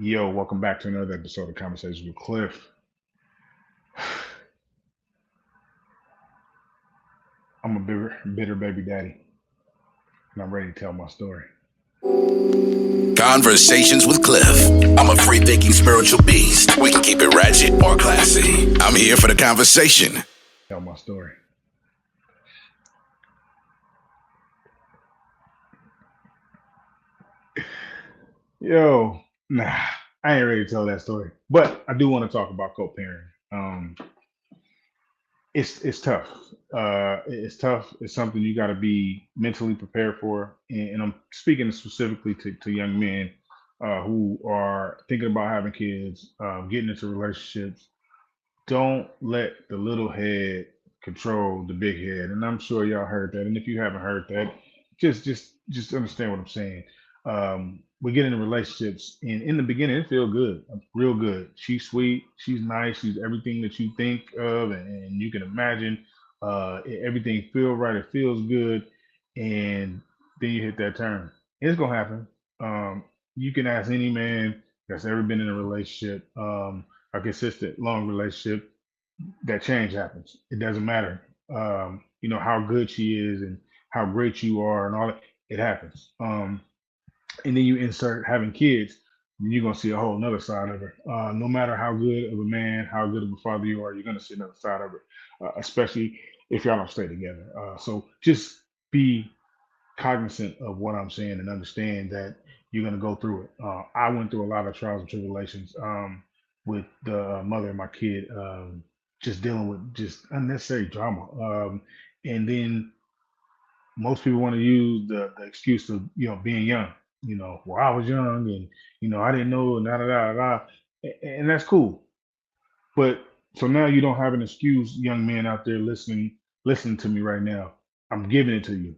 Yo, welcome back to another episode of Conversations with Cliff. I'm a bitter baby daddy, and I'm ready to tell my story. Conversations with Cliff. I'm a free thinking spiritual beast. We can keep it ratchet or classy. I'm here for the conversation. Tell my story. Yo, nah, I ain't ready to tell that story, but I do want to talk about co-parenting. It's tough. It's tough. It's something you got to be mentally prepared for, and I'm speaking specifically to young men who are thinking about having kids, getting into relationships. Don't let the little head control the big head. And I'm sure y'all heard that. And if you haven't heard that, just understand what I'm saying. We get into relationships, and in the beginning, it feels good, real good. She's sweet, she's nice, she's everything that you think of, and you can imagine. Everything feel right, it feels good, and then you hit that turn. It's gonna happen. You can ask any man that's ever been in a relationship. A consistent long relationship, that change happens. It doesn't matter, how good she is and how great you are and all that. It happens. And then you insert having kids, and you're gonna see a whole another side of her. No matter how good of a man, how good of a father you are, you're gonna see another side of her, especially if y'all don't stay together. So just be cognizant of what I'm saying and understand that you're going to go through it. I went through a lot of trials and tribulations with the mother of my kid, just dealing with just unnecessary drama. And then most people want to use the excuse of being young. Well, I was young and I didn't know and da da da da, and that's cool. But so now you don't have an excuse, young men out there listening to me right now. I'm giving it to you.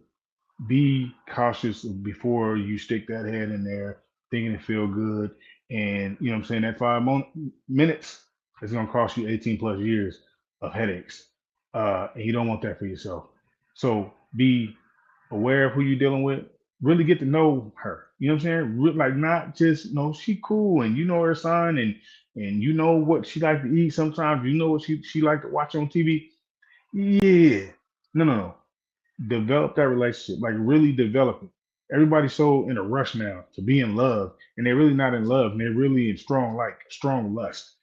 Be cautious before you stick that head in there thinking it feel good. And you know what I'm saying, that minutes is going to cost you 18 plus years of headaches, and you don't want that for yourself. So be aware of who you're dealing with. Really get to know her, you know what I'm saying, like not just know she cool and her son, and you know what she like to eat. Sometimes you know what she like to watch on TV. Yeah, no, develop that relationship, like really develop it. Everybody's so in a rush now to be in love, and they're really not in love, and they're really in strong lust.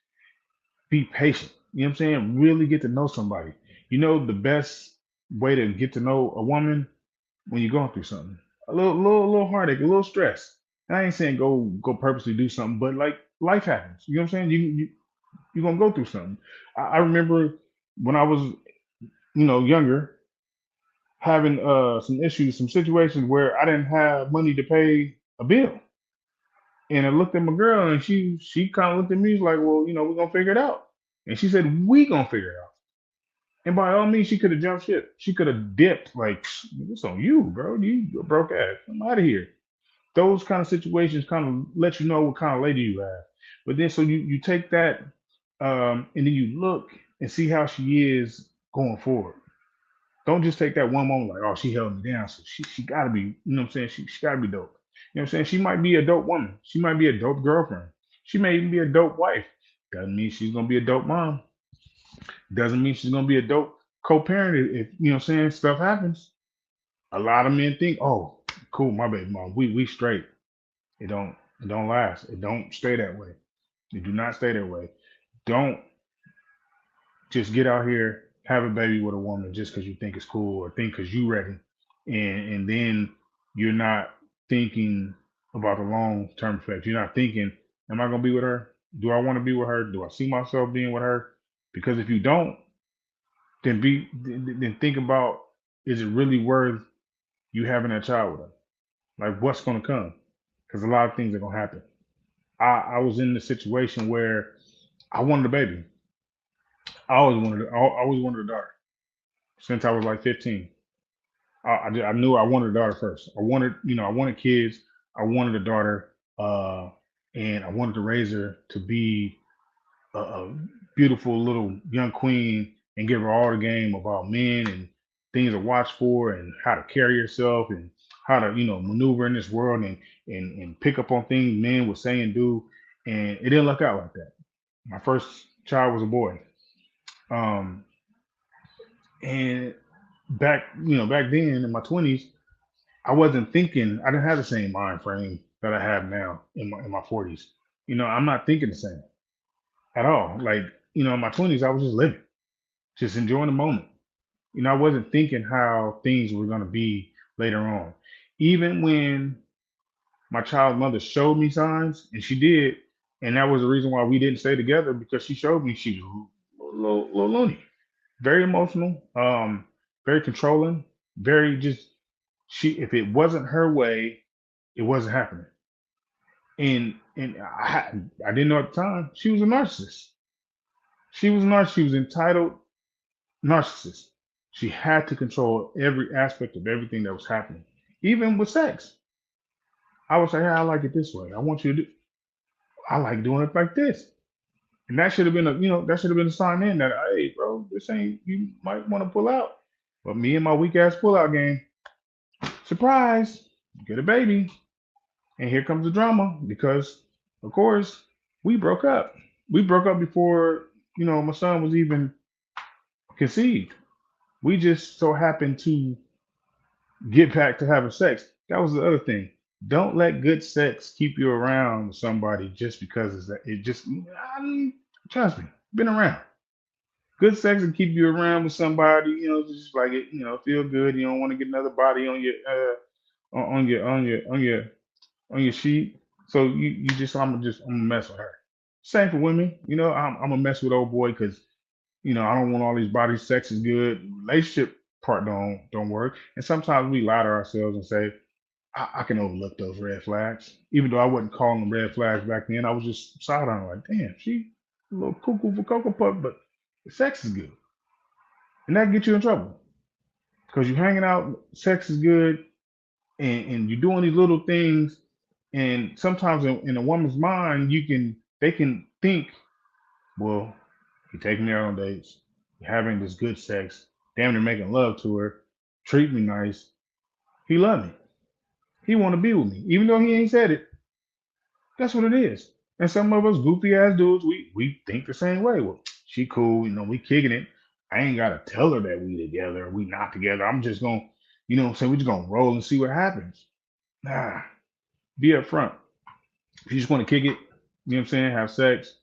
Be patient. You know what I'm saying? Really get to know somebody. The best way to get to know a woman when you're going through something, a little heartache, a little stress. And I ain't saying go purposely do something, but like life happens. You know what I'm saying? You're gonna go through something. I remember when I was younger, having some issues, some situations where I didn't have money to pay a bill. And I looked at my girl and she kind of looked at me like, well, we're gonna figure it out. And she said, we gonna figure it out. And by all means, she could have jumped ship. She could have dipped. Like, it's on you, bro. You a broke ass. I'm out of here. Those kind of situations kind of let you know what kind of lady you have. But then so you take that, and then you look and see how she is going forward. Don't just take that one moment like, oh, she held me down. So she gotta be, you know what I'm saying? She gotta be dope. You know what I'm saying? She might be a dope woman. She might be a dope girlfriend. She may even be a dope wife. Doesn't mean she's gonna be a dope mom. Doesn't mean she's gonna be a dope co-parent if you know what I'm saying, stuff happens. A lot of men think, oh, cool, my baby mom, we straight. It don't last. It don't stay that way. It do not stay that way. Don't just get out here, have a baby with a woman just because you think it's cool or think because you ready, and then you're not thinking about the long term effects. You're not thinking, am I gonna be with her? Do I want to be with her? Do I see myself being with her? Because if you don't, then think about, is it really worth you having that child with her? Like what's gonna come? Because a lot of things are gonna happen. I was in the situation where I wanted a baby. I always wanted a daughter since I was like 15. I knew I wanted a daughter first. I wanted kids. I wanted a daughter, and I wanted to raise her to be a beautiful little young queen and give her all the game about men and things to watch for and how to carry yourself and how to maneuver in this world and pick up on things men would say and do. and it didn't look out like that. My first child was a boy. Um, and back then in my 20s, I wasn't thinking. I didn't have the same mind frame that I have now in my 40s. I'm not thinking the same at all. Like, in my 20s, I was just living, just enjoying the moment. I wasn't thinking how things were going to be later on. Even when my child's mother showed me signs, and she did, and that was the reason why we didn't stay together, because she showed me she was a little loony, very emotional, very controlling, very just she. If it wasn't her way, it wasn't happening. And I didn't know at the time she was a narcissist. She was a narcissist. She was entitled narcissist. She had to control every aspect of everything that was happening, even with sex. I would say, hey, I like it this way. I want you to do. I like doing it like this. And that should have been a sign in that, hey, bro, this ain't, you might want to pull out. But me and my weak ass pullout game, surprise, get a baby. And here comes the drama because, of course, we broke up. We broke up before, my son was even conceived. We just so happened to get back to having sex. That was the other thing. Don't let good sex keep you around somebody just because it's that. It just, trust me, been around. Good sex will keep you around with somebody, just like it, feel good. You don't want to get another body on your on your sheet. So you just I'm gonna mess with her. Same for women. I'm gonna mess with old boy because I don't want all these bodies. Sex is good. Relationship part don't work. And sometimes we lie to ourselves and say, I can overlook those red flags. Even though I wasn't calling them red flags back then, I was just side on like, damn, she a little cuckoo for cocoa puff, but the sex is good. And that gets you in trouble. Because you're hanging out, sex is good, and you're doing these little things. And sometimes in a woman's mind, they can think, well, you're taking me out on dates, you're having this good sex, damn near making love to her, treat me nice. He love me. He want to be with me, even though he ain't said it. That's what it is. And some of us goofy ass dudes, we think the same way. Well, she cool, we kicking it. I ain't gotta tell her that we together, we not together. I'm just gonna, we just gonna roll and see what happens. Nah, be upfront. If you just want to kick it, have sex,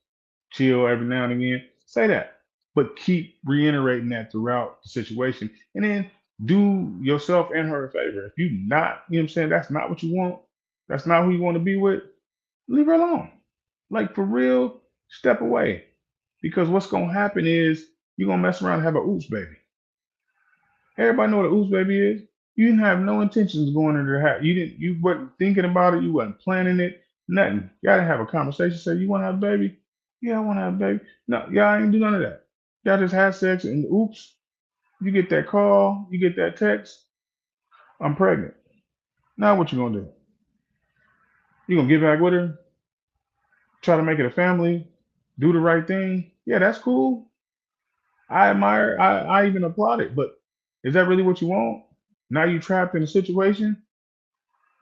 chill every now and again, say that. But keep reiterating that throughout the situation. And then do yourself and her a favor. If you not, that's not what you want, that's not who you want to be with, leave her alone. Like for real, step away. Because what's gonna happen is you're gonna mess around and have a oops baby. Everybody know what a oops baby is. You didn't have no intentions of going into the house. You wasn't thinking about it, you wasn't planning it, nothing. Y'all didn't have a conversation, say you wanna have a baby? Yeah, I wanna have a baby. No, y'all ain't do none of that. Y'all just had sex and oops, you get that call, you get that text, I'm pregnant. Now what you gonna do? You gonna get back with her, try to make it a family, do the right thing? Yeah, that's cool. I admire, I even applaud it, but is that really what you want? Now you trapped in a situation,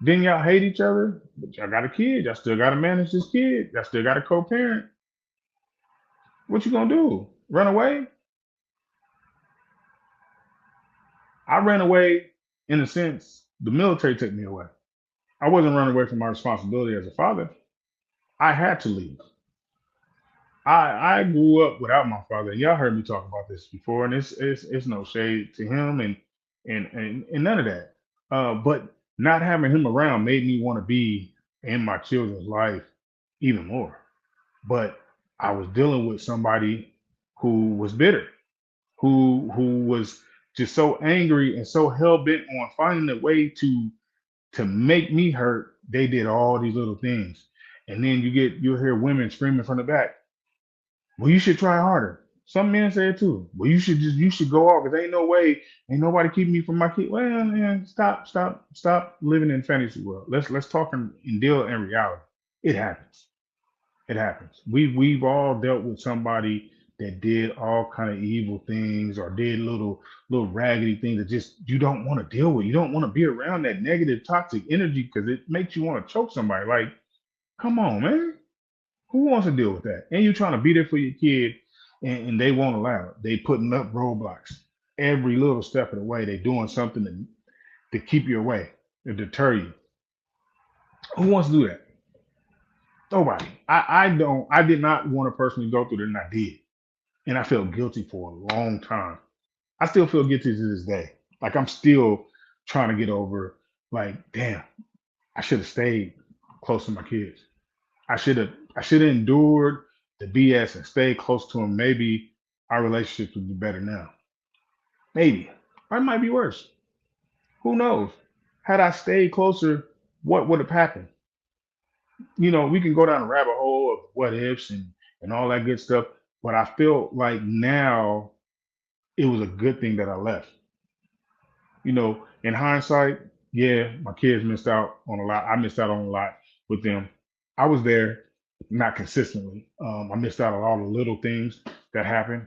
then y'all hate each other, but y'all got a kid, y'all still gotta manage this kid, y'all still got a co-parent. What you gonna do? Run away? I ran away in a sense, the military took me away. I wasn't running away from my responsibility as a father. I had to leave. I grew up without my father. Y'all heard me talk about this before, and it's no shade to him and none of that. But not having him around made me want to be in my children's life even more. But I was dealing with somebody who was bitter, who was just so angry and so hell bent on finding a way to make me hurt. They did all these little things, and then you'll hear women screaming from the back, well, you should try harder. Some men say it too. Well, you should go off because ain't no way, ain't nobody keeping me from my kid. Well, man, stop living in fantasy world. Let's talk and deal in reality. It happens. It happens. We've all dealt with somebody that did all kind of evil things or did little raggedy things that just you don't want to deal with. You don't want to be around that negative toxic energy because it makes you want to choke somebody. Like, come on, man. Who wants to deal with that? And you're trying to be there for your kid, and they won't allow it. They putting up roadblocks every little step of the way. They doing something to keep you away, to deter you. Who wants to do that? Nobody. I don't. I did not want to personally go through that, and I did, and I felt guilty for a long time. I still feel guilty to this day. Like I'm still trying to get over. Like, damn, I should have stayed close to my kids. I should have endured the BS and stayed close to them. Maybe our relationships would be better now. Maybe. Or it might be worse. Who knows? Had I stayed closer, what would have happened? We can go down a rabbit hole of what ifs and all that good stuff. But I feel like now it was a good thing that I left. In hindsight, yeah, my kids missed out on a lot. I missed out on a lot with them. I was there, not consistently. I missed out on all the little things that happened.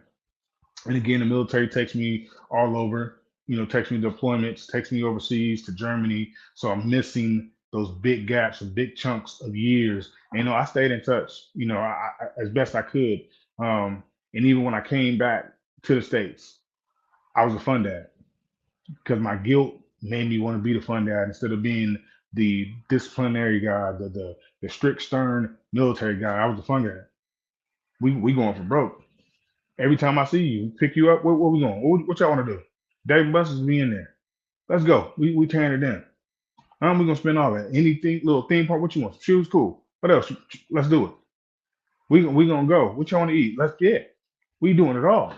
And again, the military takes me all over, takes me to deployments, takes me overseas to Germany. So I'm missing those big gaps and big chunks of years. And, I stayed in touch, as best I could. And even when I came back to the States, I was a fun dad because my guilt made me want to be the fun dad instead of being the disciplinary guy, the strict, stern military guy. I was the fun dad. We going for broke. Every time I see you, pick you up. Where we going? What y'all want to do? Dave Buster's be in there. Let's go. We tearing it down. We gonna spend all that. Anything, little theme park. What you want? Shoes, cool. What else? Let's do it. We gonna go. What y'all want to eat? Let's get. We doing it all.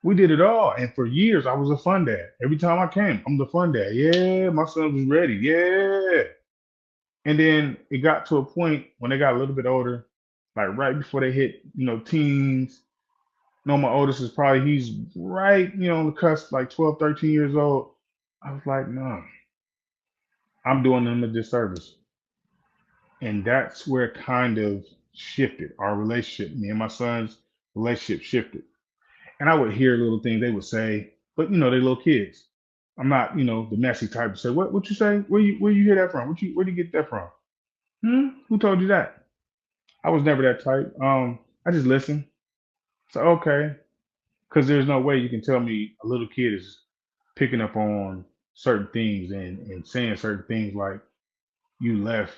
We did it all. And for years, I was a fun dad. Every time I came, I'm the fun dad. Yeah, my son was ready. Yeah. And then it got to a point when they got a little bit older, like right before they hit, teens. No, my oldest is probably, he's right, on the cusp, like 12, 13 years old. I was like, no, I'm doing them a disservice. And that's where it kind of shifted. Our relationship, me and my son's relationship shifted. And I would hear little things they would say, but they little kids. I'm not, the messy type to say, what you say? Where you hear that from? Where do you get that from? Who told you that? I was never that type. I just listen. So okay, because there's no way you can tell me a little kid is picking up on certain things and saying certain things like you left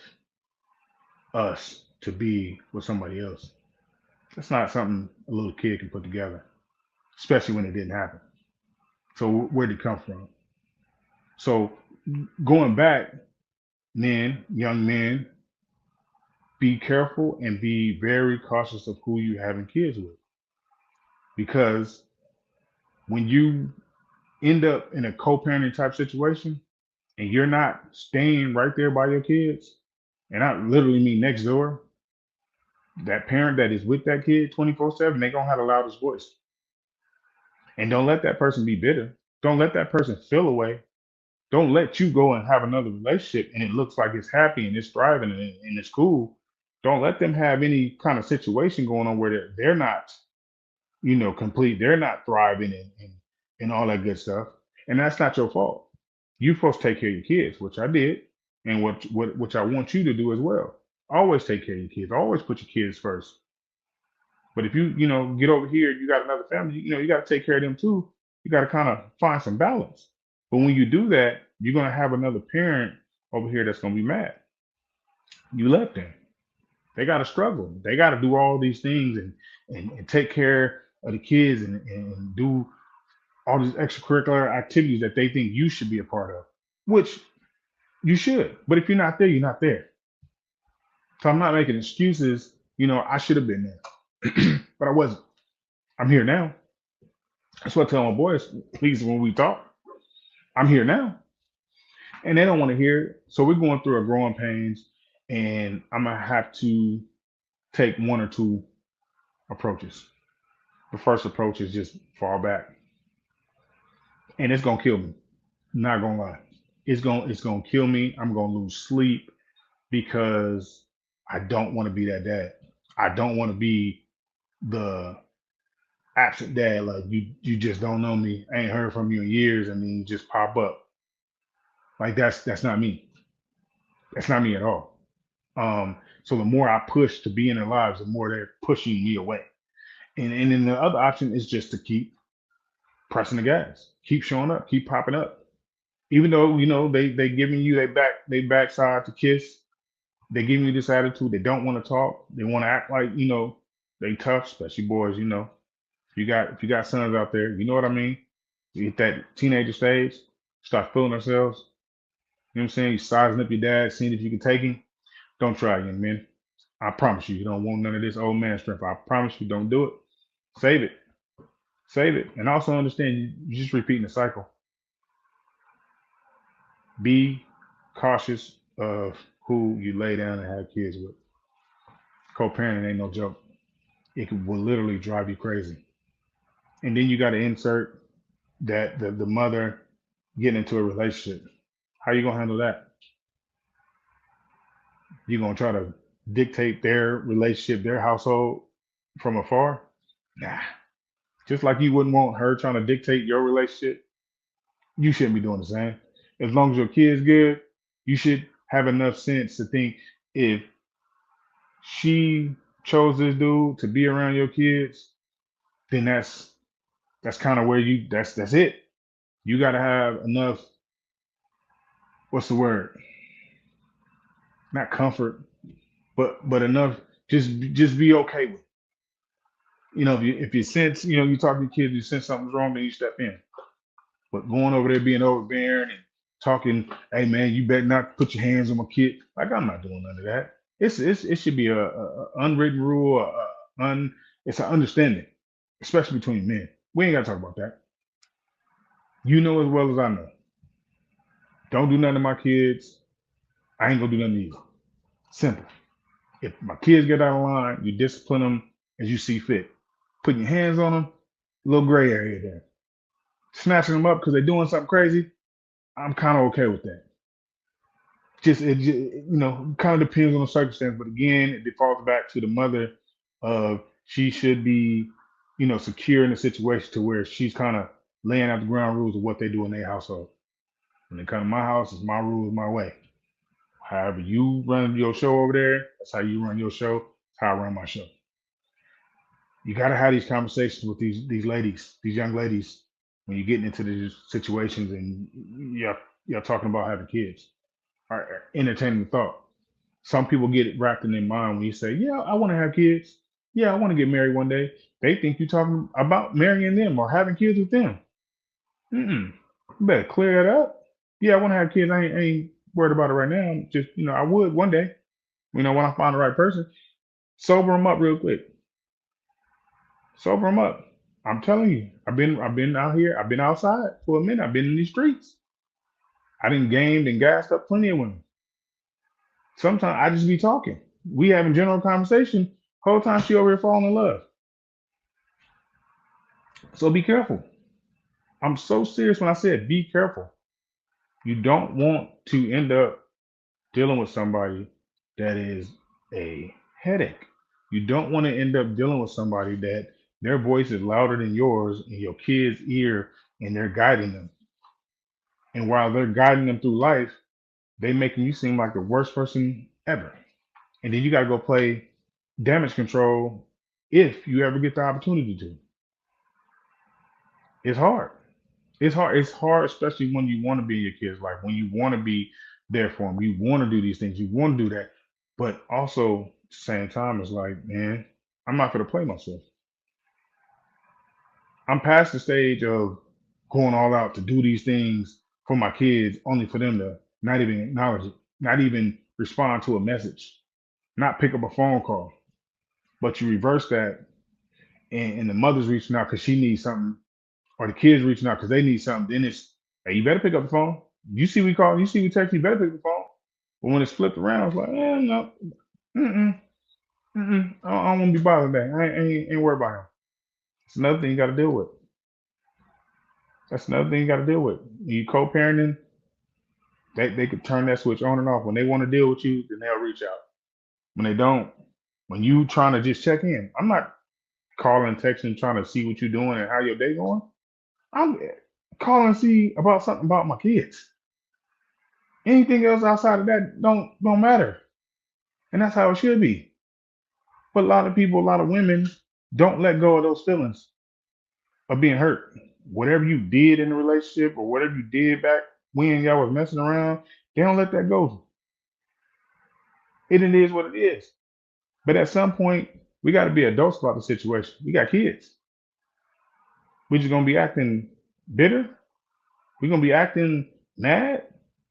us to be with somebody else. That's not something a little kid can put together, especially when it didn't happen. So where did it come from? So going back, men, young men, be careful and be very cautious of who you having kids with. Because when you end up in a co-parenting type situation and you're not staying right there by your kids, and I literally mean next door, that parent that is with that kid 24/7, they gonna have the loudest voice. And don't let that person be bitter. Don't let that person feel away. Don't let you go and have another relationship and it looks like it's happy and it's thriving and it's cool. Don't let them have any kind of situation going on where they're not, complete. They're not thriving and all that good stuff. And that's not your fault. You're supposed to take care of your kids, which I did, and which I want you to do as well. Always take care of your kids. Always put your kids first. But if you get over here, you got another family, you got to take care of them too. You got to kind of find some balance. But when you do that, you're going to have another parent over here that's going to be mad. You left them. They got to struggle. They got to do all these things and take care of the kids and do all these extracurricular activities that they think you should be a part of, which you should. But if you're not there, you're not there. So I'm not making excuses. I should have been there, but I wasn't. I'm here now. That's what I tell my boys, please, when we talk, I'm here now. And they don't want to hear it. So we're going through a growing pains, and I'm going to have to take one or two approaches. The first approach is just fall back. And it's gonna kill me. Not gonna lie. It's gonna kill me. I'm gonna lose sleep because I don't want to be that dad. I don't want to be the absent dad. Like you just don't know me. I ain't heard from you in years, and then you just pop up. Like that's not me. That's not me at all. So the more I push to be in their lives, the more they're pushing me away. And then the other option is just to keep pressing the gas, keep showing up, keep popping up. Even though they giving you they backside to kiss, they giving you this attitude. They don't want to talk. They want to act like they tough, especially boys. If you got sons out there, you know what I mean. You hit that teenager stage, start feeling themselves. You know what I'm saying? You sizing up your dad, seeing if you can take him. Don't try again, man. I promise you, you don't want none of this old man strength. I promise you, don't do it. Save it. Save it. And also understand you're just repeating the cycle. Be cautious of who you lay down and have kids with. Co-parenting ain't no joke. Will literally drive you crazy. And then you got to insert that the mother getting into a relationship. How you gonna handle that? You gonna try to dictate their relationship, their household from afar? Nah. Just like you wouldn't want her trying to dictate your relationship, you shouldn't be doing the same. As long as your kid's good, you should have enough sense to think if she chose this dude to be around your kids, then that's kind of where that's it. You got to have enough. What's the word? Not comfort, but enough. Just be okay with it. If you sense you talk to your kids, you sense something's wrong, then you step in. But going over there being overbearing and talking, hey man, you better not put your hands on my kid. Like I'm not doing none of that. It should be a unwritten rule. It's an understanding, especially between men. We ain't got to talk about that. You know as well as I know. Don't do nothing to my kids. I ain't gonna do nothing to you. Simple. If my kids get out of line, you discipline them as you see fit. Putting your hands on them, a little gray area there. Snatching them up because they're doing something crazy, I'm kind of okay with that. It kind of depends on the circumstance. But again, it defaults back to the mother of she should be, secure in the situation to where she's kind of laying out the ground rules of what they do in their household. When they come to my house, it's my rules, my way. However you run your show over there, that's how you run your show. That's how I run my show. You got to have these conversations with these ladies, these young ladies, when you're getting into these situations and you're talking about having kids or entertaining the thought. Some people get it wrapped in their mind when you say, "Yeah, I want to have kids. Yeah, I want to get married one day." They think you're talking about marrying them or having kids with them. Mm-mm. You better clear that up. Yeah, I want to have kids. I ain't worried about it right now. Just I would one day. When I find the right person, sober them up real quick. Sober them up. I'm telling you, I've been out here. I've been outside for a minute. I've been in these streets. I done gamed and gassed up plenty of women. Sometimes I just be talking. We having general conversation. Whole time she over here falling in love. So be careful. I'm so serious when I said be careful. You don't want to end up dealing with somebody that is a headache. You don't want to end up dealing with somebody that their voice is louder than yours in your kid's ear and they're guiding them. And while they're guiding them through life, they making you seem like the worst person ever. And then you got to go play damage control if you ever get the opportunity to. It's hard. It's hard. It's hard, especially when you want to be in your kid's life, when you want to be there for them. You want to do these things. You want to do that. But also, at the same time, it's like, man, I'm not going to play myself. I'm past the stage of going all out to do these things for my kids, only for them to not even acknowledge it, not even respond to a message, not pick up a phone call. But you reverse that, and the mother's reaching out because she needs something, or the kids reaching out because they need something. Then it's, hey, you better pick up the phone. You see we call, you see we text, you better pick up the phone. But when it's flipped around, it's like, no, mm-mm, I don't want to be bothered with that. I ain't worried about him. It's another thing you got to deal with. That's another thing you got to deal with. When you co-parenting, they could turn that switch on and off. When they want to deal with you, then they'll reach out. When they don't, when you trying to just check in, I'm not calling, texting, trying to see what you're doing and how your day going. I'm calling to see about something about my kids. Anything else outside of that don't matter. And that's how it should be. But a lot of people, a lot of women don't let go of those feelings of being hurt. Whatever you did in the relationship or whatever you did back when y'all was messing around, they don't let that go. It is what it is. But at some point, we got to be adults about the situation. We got kids. We just gonna be acting bitter. We gonna be acting mad.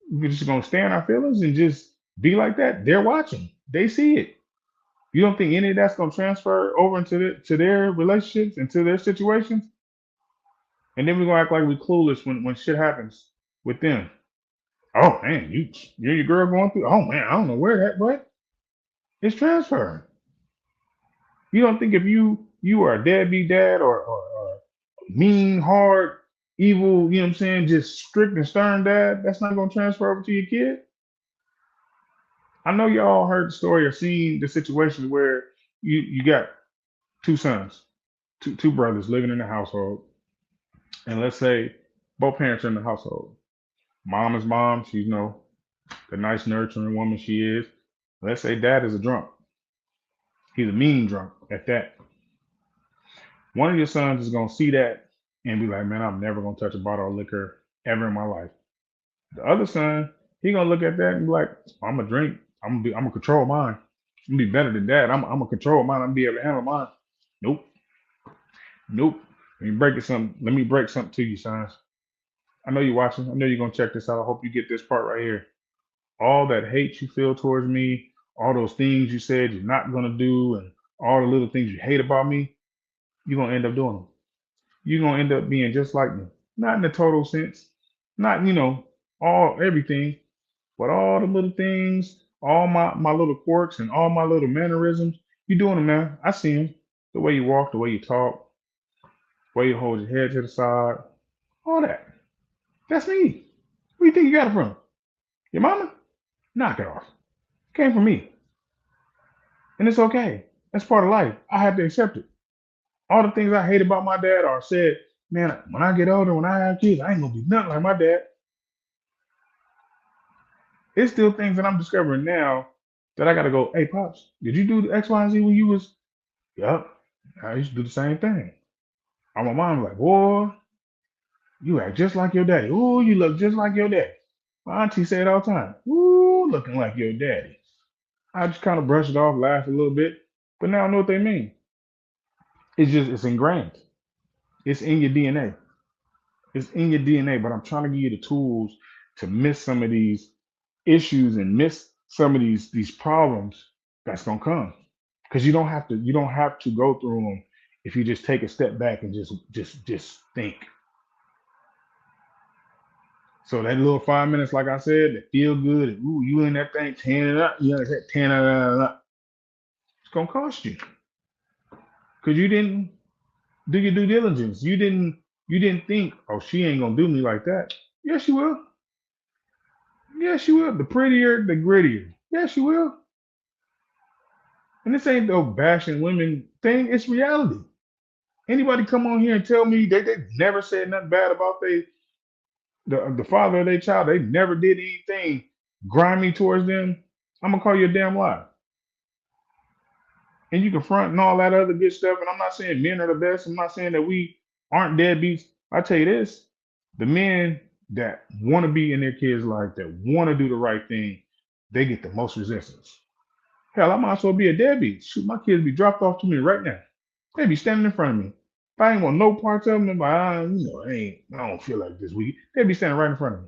We're just gonna stay in our feelings and just be like that. They're watching. They see it. You don't think any of that's gonna transfer over into to their relationships and to their situations? And then we're gonna act like we clueless when shit happens with them. Oh man, you and your girl going through. Oh man, I don't know where that, but it's transferring. You don't think if you are a deadbeat dad or mean, hard, evil, you know what I'm saying, just strict and stern dad, that's not gonna transfer over to your kid? I know y'all heard the story or seen the situation where you got two sons, two brothers living in the household, and let's say both parents are in the household. Mom is mom, she's the nice nurturing woman she is. Let's say dad is a drunk. He's a mean drunk at that. One of your sons is gonna see that and be like, man, I'm never gonna touch a bottle of liquor ever in my life. The other son, he gonna look at that and be like, I'm gonna drink. I'm gonna control mine. I'm gonna be better than that. I'm gonna control mine. I'm gonna be able to handle mine. Nope. Nope. Let me break something to you, sons. I know you're watching. I know you're gonna check this out. I hope you get this part right here. All that hate you feel towards me, all those things you said you're not gonna do, and all the little things you hate about me, you're gonna end up doing them. You're gonna end up being just like me. Not in the total sense, not all everything, but all the little things, all my little quirks and all my little mannerisms, you doing them now. I see them. The way you walk, the way you talk, the way you hold your head to the side, all that. That's me. Where you think you got it from? Your mama? Knock it off. It came from me. And it's okay. That's part of life. I have to accept it. All the things I hate about my dad are said, man, when I get older, when I have kids, I ain't gonna be nothing like my dad. It's still things that I'm discovering now that I gotta go, hey pops, did you do the X, Y, and Z when you was Yup. I used to do the same thing. And my mom like, boy, you act just like your daddy. Ooh, you look just like your daddy. My auntie say it all the time. Ooh, looking like your daddy. I just kind of brush it off, laugh a little bit, but now I know what they mean. It's ingrained. It's in your DNA. It's in your DNA. But I'm trying to give you the tools to miss some of these issues and miss some of these problems that's gonna come. Because you don't have to go through them if you just take a step back and just think. So that little 5 minutes, like I said, that feel good, and ooh, you in that thing, tan it up, that tan it up. It's gonna cost you because you didn't do your due diligence. You didn't think, oh, she ain't gonna do me like that. Yes, she will. Yes, she will. The prettier, the grittier. Yes, she will. And this ain't no bashing women thing. It's reality. Anybody come on here and tell me they never said nothing bad about the father of their child, they never did anything grimy towards them, I'm gonna call you a damn lie. And you can front and all that other good stuff. And I'm not saying men are the best. I'm not saying that we aren't deadbeats. I tell you this: the men that want to be in their kids' life, that want to do the right thing, they get the most resistance. Hell, I might as well be a deadbeat. Shoot, my kids be dropped off to me right now. They be standing in front of me. If I ain't want no parts of them, I'm like, I don't feel like this week. They be standing right in front of me.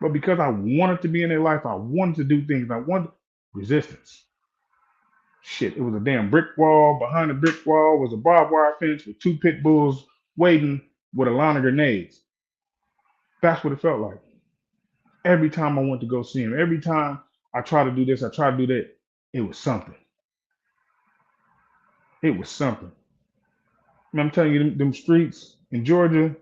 But because I wanted to be in their life, I wanted to do things. I wanted resistance. Shit, it was a damn brick wall. Behind the brick wall was a barbed wire fence with two pit bulls waiting with a line of grenades. That's what it felt like. Every time I went to go see him, every time I try to do this, I try to do that, it was something. It was something. I'm telling you, them streets in Georgia,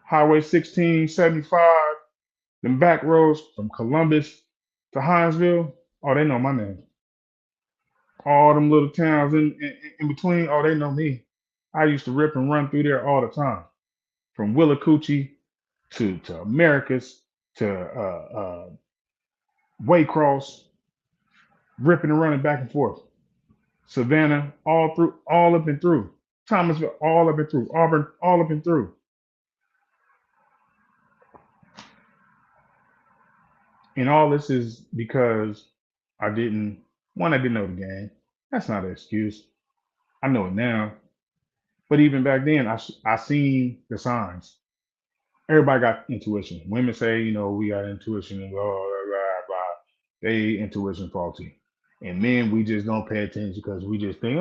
Highway 1675, them back roads from Columbus to Hinesville, oh, they know my name. All them little towns in between, oh, they know me. I used to rip and run through there all the time, from Willacoochee to Americus to Waycross, ripping and running back and forth. Savannah, all up and through. Thomasville, all up and through. Auburn, all up and through. And all this is because I didn't know the game. That's not an excuse. I know it now. But even back then, I seen the signs. Everybody got intuition. Women say, we got intuition and blah, blah, blah, blah. They intuition faulty. And men, we just don't pay attention because we just think,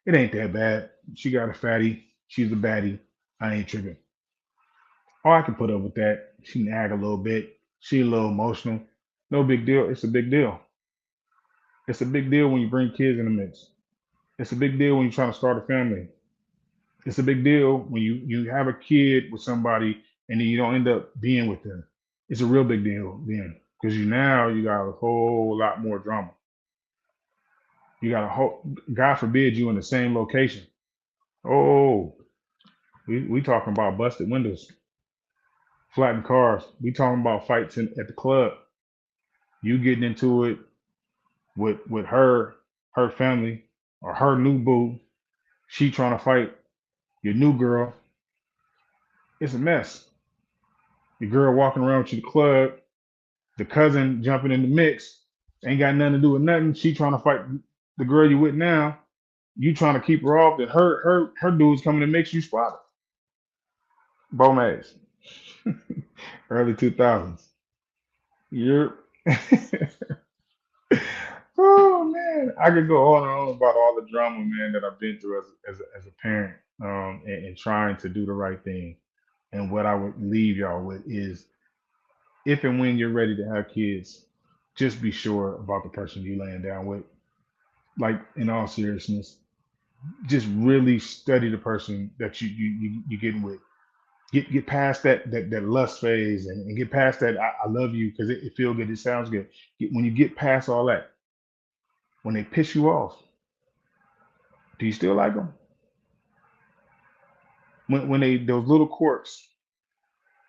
it ain't that bad. She got a fatty. She's a baddie. I ain't tripping. Oh, I can put up with that. She nag a little bit. She a little emotional. No big deal. It's a big deal. It's a big deal when you bring kids in the mix. It's a big deal when you're trying to start a family. It's a big deal when you have a kid with somebody and then you don't end up being with them. It's a real big deal then because you got a whole lot more drama. You got God forbid you in the same location. Oh, we talking about busted windows, flattened cars. We talking about fights at the club. You getting into it with her family or her new boo. She trying to fight your new girl. It's a mess. Your girl walking around with you at the club, the cousin jumping in the mix, ain't got nothing to do with nothing. She trying to fight the girl you with now. You trying to keep her off. That her dudes coming to mix you spot. Bomaze. Early 2000s. You're oh man, I could go on and on about all the drama, man, that I've been through as a parent, and trying to do the right thing. And what I would leave y'all with is, if and when you're ready to have kids, just be sure about the person you laying down with. Like, in all seriousness, just really study the person that you getting with. Get past that lust phase and get past that I love you because it feels good, it sounds good. When you get past all that, when they piss you off, do you still like them? When those little quirks,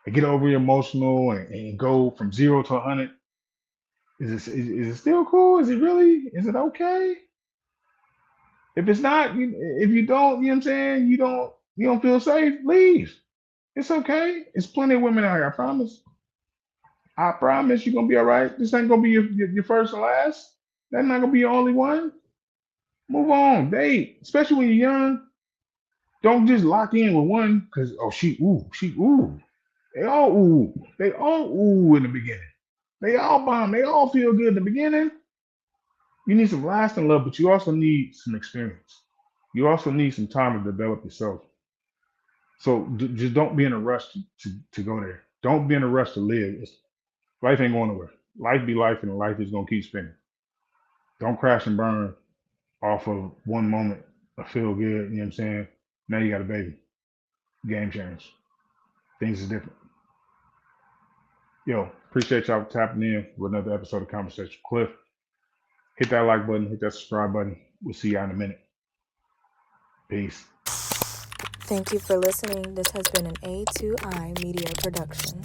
they get overly emotional and go from 0 to 100, is it still cool? Is it okay? If it's not, if you don't, you know what I'm saying, you don't feel safe, leave. It's okay. It's plenty of women out here. I promise. I promise you're gonna be all right. This ain't gonna be your first and last. That's not gonna be your only one. Move on, date, especially when you're young. Don't just lock in with one because she ooh. They all ooh in the beginning. They all bomb. They all feel good in the beginning. You need some lasting love, but you also need some experience. You also need some time to develop yourself. So just don't be in a rush to go there. Don't be in a rush to live. Life ain't going nowhere. Life be life, and life is gonna keep spinning. Don't crash and burn off of one moment of feel good. You know what I'm saying? Now you got a baby. Game change. Things is different. Yo, appreciate y'all tapping in with another episode of Conversation with Cliff. Hit that like button, hit that subscribe button. We'll see y'all in a minute. Peace. Thank you for listening. This has been an A2I Media production.